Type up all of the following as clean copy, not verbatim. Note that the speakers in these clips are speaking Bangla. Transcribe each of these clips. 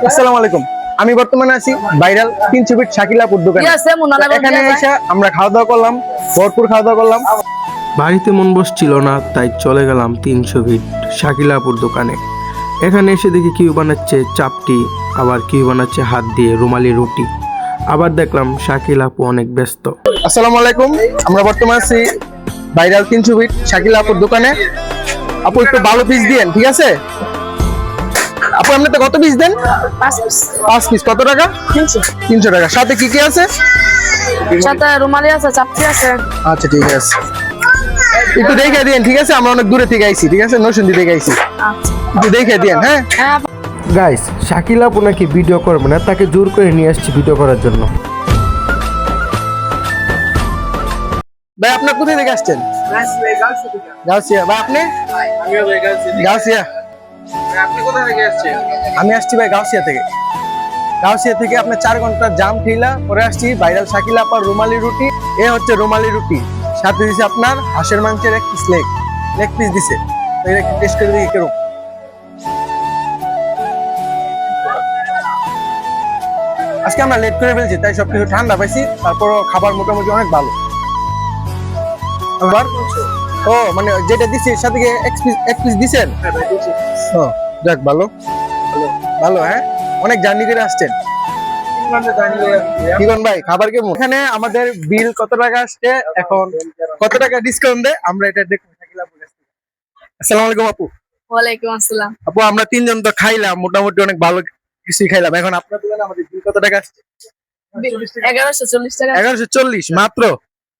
আসসালামু আলাইকুম। আমি বর্তমানে আছি ভাইরাল 300 ফিট শাকিলাপুর দোকানে। এখানে এসে আমরা খাওয়া দাওয়া করলাম, ভরপুর খাওয়া দাওয়া করলাম। বাড়িতে মন বসছিল না, তাই চলে গেলাম 300 ফিট শাকিলাপুর দোকানে। এখানে এসে দেখি কেউ বানাচ্ছে চাপটি, আবার কেউ বানাচ্ছে হাত দিয়ে রুমালি রুটি। আবার দেখলাম শাকিল আপু অনেক ব্যস্ত। আসসালামু আলাইকুম। আমরা বর্তমানে আছি ভাইরাল 300 ফিট শাকিলাপুর দোকানে। আপু একটু ভালো পিস দিয়েন, ঠিক আছে? আপু আপনি তো কত পিস দেন? 5 পিস। কত টাকা? 300 টাকা। সাথে কি কি আছে? সাথে রুমালি আছে, চাপটি আছে। আচ্ছা ঠিক আছে, একটু দেখে দিয়েন, ঠিক আছে? আমরা অনেক দূরে থেকে আইছি, ঠিক আছে? নরসিংদী থেকে আইছি, একটু দেখে দিয়েন। হ্যাঁ হ্যাঁ, গাইস, শাকিল আপু নাকি ভিডিও করবে না, তাকে জোর করে নিয়ে আসছি ভিডিও করার জন্য। ভাই আপনার কোথায় থেকে আসছেন? গাউসিয়া। ভাই আপনি? গাউসিয়া। আমি আসছি ভাই গাউসিয়া থেকে। গাউসিয়া থেকে আপনার 4 ঘন্টা জাম ঠেলা পরে আসছি ভাইরাল শাকিল আপার রুমালি রুটি। এ হচ্ছে রুমালি রুটি, সাথে দিছে আপনার হাঁসের মাংসের এক পিস লেগ পিস দিছে। তো এটা একটু টেস্ট করে দেখি কেরকম। আজকে আমরা লেট করে ফেলছি, তাই সবকিছু ঠান্ডা পাইছি। তারপরও খাবার মোটামুটি অনেক ভালো। আবার ও মানে যেটা দিছি এর সাথে এক পিস দিছেন? ও যাক, ভালো ভালো। হ্যাঁ, অনেক জার্নি করে আসছেন। কিরণ ভাই খাবার কেমন? এখানে আমাদের বিল কত টাকা আসছে, এখন কত টাকা ডিসকাউন্ট দেয় আমরা এটা দেখব। আসসালামু আলাইকুম আপু। ওয়ালাইকুম আসসালাম। আপু আমরা 3 জন তো খাইলাম, মোটামুটি অনেক ভালো কিছুই খাইলাম। এখন আপনার দোকানে আমাদের বিল কত টাকা আসছে? 1140 টাকা। 1140 মাত্র।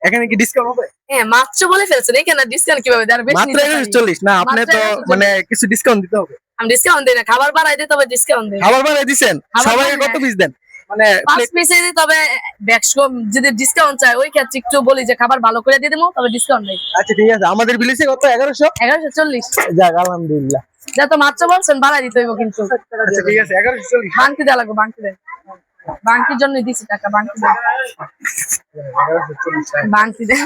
এখানে কি ডিসকাউন্ট হবে? হ্যাঁ, মাত্র বলে ফেলছেন, এখানে ডিসকাউন্ট কিভাবে দেন? বেশি মাত্র নিতে পারি। 1140 না, আপনি মাত্র তো 1140 মানে কিছু ডিসকাউন্ট দিতে হবে। আমি ডিসকাউন্ট দেই না, খাবার বাড়াই দিই তবে ডিসকাউন্ট দেই। খাবার বানাই দিছেন? খাবার সবাইকে বানাই কত পিস দেন? মানে 5 পিসে দিই, তবে ম্যাক্সিমাম যদি ডিসকাউন্ট চাই ওই ক্ষেত্রে একটু বলি যে খাবার ভালো করে দিয়ে দেবো, তবে ডিসকাউন্ট দেই। আচ্ছা ঠিক আছে, আমাদের বিল হচ্ছে কত? 1100। 1140। যাক আলহামদুলিল্লাহ। যা তো মাত্র বলছেন বাড়াই দিতে হইব কিন্তু। আচ্ছা ঠিক আছে, 1140। বাংকি দেওয়া লাগবে, বাংকি দেন। বাংকির জন্য দিছি টাকা, বাংকি দেন। বাংকি দেন।